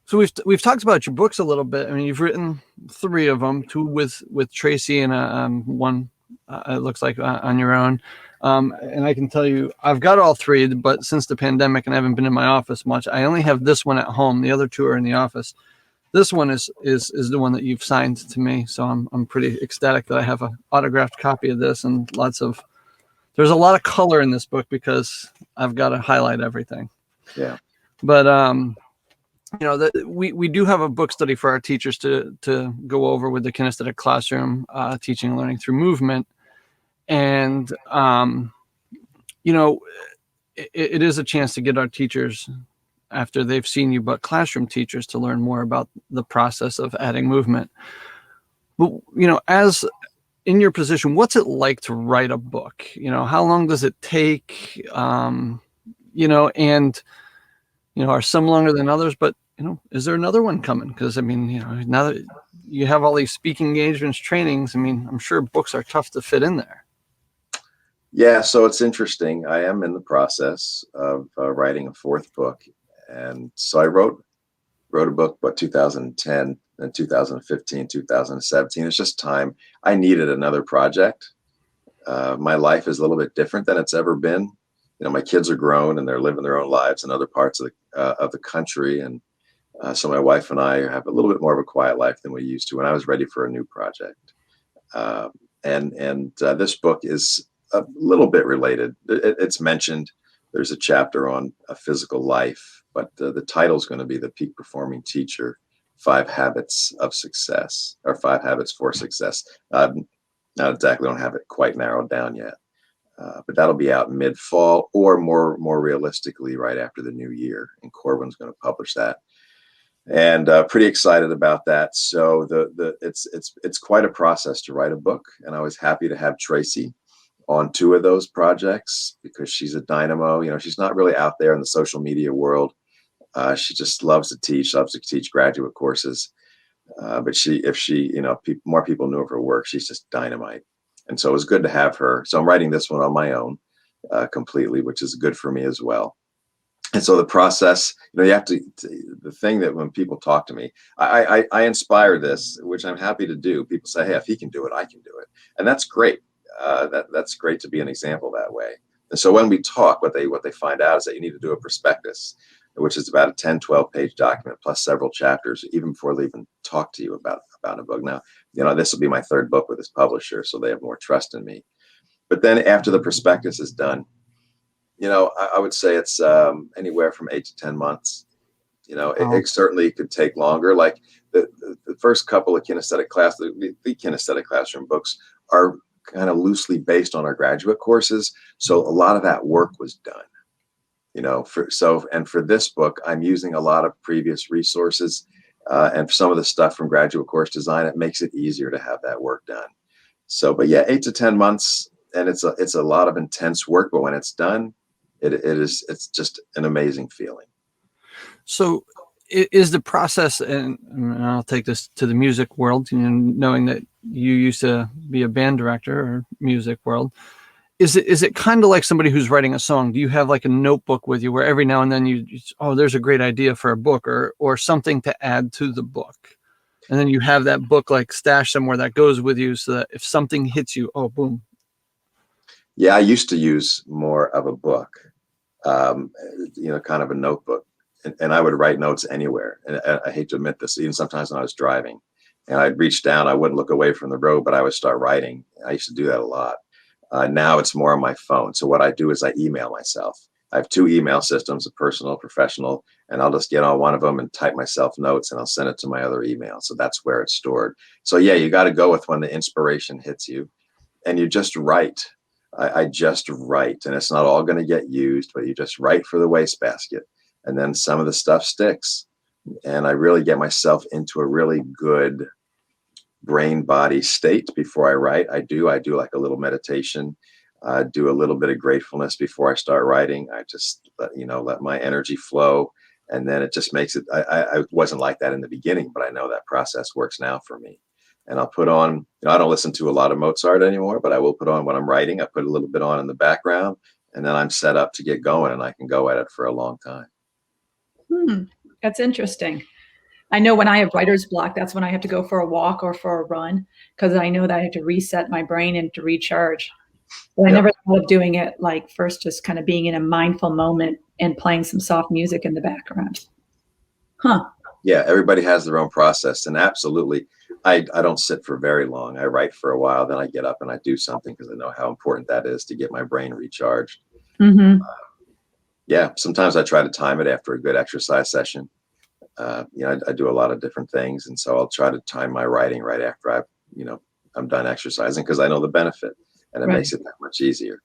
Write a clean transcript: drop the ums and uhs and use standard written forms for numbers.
So we've talked about your books a little bit. I mean, you've written 3 of them, 2 with Tracy and one it looks like on your own. And I can tell you, I've got all 3, but since the pandemic and I haven't been in my office much, I only have this one at home. The other 2 are in the office. This one is the one that you've signed to me, so I'm pretty ecstatic that I have an autographed copy of this, and there's a lot of color in this book because I've got to highlight everything. Yeah. But we do have a book study for our teachers to go over with the kinesthetic classroom, teaching and learning through movement. And, it is a chance to get our teachers, after they've seen you, but classroom teachers, to learn more about the process of adding movement. But, as in your position, what's it like to write a book? How long does it take? And, are some longer than others, but is there another one coming? Because I mean, now that you have all these speaking engagements, trainings, I mean, I'm sure books are tough to fit in there. Yeah, so it's interesting. I am in the process of writing a 4th book, and so I wrote a book, 2010 and 2015, 2017. It's just time. I needed another project. My life is a little bit different than it's ever been. My kids are grown and they're living their own lives in other parts of the country, and so my wife and I have a little bit more of a quiet life than we used to. And I was ready for a new project, and this book is a little bit related. It's mentioned. There's a chapter on a physical life, but the title is going to be "The Peak Performing Teacher: 5 Habits of Success," or 5 Habits for Success. Not exactly, don't have it quite narrowed down yet. But that'll be out mid-fall, or more realistically, right after the new year. And Corwin's going to publish that, and pretty excited about that. So it's quite a process to write a book, and I was happy to have Tracy on 2 of those projects because she's a dynamo. She's not really out there in the social media world. She just loves to teach graduate courses. But if more people knew of her work, she's just dynamite. And so it was good to have her. So I'm writing this one on my own completely, which is good for me as well. And so the process, you have to, the thing that when people talk to me, I inspire this, which I'm happy to do. People say, hey, if he can do it, I can do it. And that's great. That's great to be an example that way. And so when we talk, what they find out is that you need to do a prospectus, which is about a 10, 12-page document plus several chapters, even before they even talk to you about a book. Now, this will be my 3rd book with this publisher, so they have more trust in me. But then after the prospectus is done, I would say it's anywhere from 8 to 10 months. It certainly could take longer. Like the first couple of kinesthetic class, the kinesthetic classroom books are kind of loosely based on our graduate courses. So a lot of that work was done. For this book, I'm using a lot of previous resources and some of the stuff from graduate course design. It makes it easier to have that work done. So, but yeah, 8 to 10 months, and it's a lot of intense work. But when it's done, it's just an amazing feeling. So, is the process, and I'll take this to the music world, knowing that you used to be a band director or music world. Is it kind of like somebody who's writing a song? Do you have like a notebook with you where every now and then there's a great idea for a book or something to add to the book, and then you have that book like stashed somewhere that goes with you so that if something hits you, oh, boom. Yeah, I used to use more of a book, kind of a notebook, and I would write notes anywhere. And I hate to admit this, even sometimes when I was driving, and I'd reach down, I wouldn't look away from the road, but I would start writing. I used to do that a lot. Now it's more on my phone. So what I do is I email myself. I have 2 email systems, a personal, professional, and I'll just get on one of them and type myself notes and I'll send it to my other email. So that's where it's stored. So yeah, you got to go with when the inspiration hits you and you just write. I just write, and it's not all going to get used, but you just write for the wastebasket. And then some of the stuff sticks. And I really get myself into a really good brain body state before I write. I do like a little meditation, do a little bit of gratefulness before I start writing. I just let my energy flow, and then it just makes it. I wasn't like that in the beginning, but I know that process works now for me. And I'll put on, I don't listen to a lot of Mozart anymore, but I will put on when I'm writing. I put a little bit on in the background, and then I'm set up to get going, and I can go at it for a long time. That's interesting. I know when I have writer's block, that's when I have to go for a walk or for a run, because I know that I have to reset my brain and to recharge. But I Yep. never thought of doing it like first, just kind of being in a mindful moment and playing some soft music in the background. Huh. Yeah, everybody has their own process, and absolutely, I don't sit for very long. I write for a while, then I get up and I do something because I know how important that is to get my brain recharged. Mm-hmm. Yeah, sometimes I try to time it after a good exercise session. I do a lot of different things, and so I'll try to time my writing right after I'm done exercising because I know the benefit, and it Right. makes it that much easier.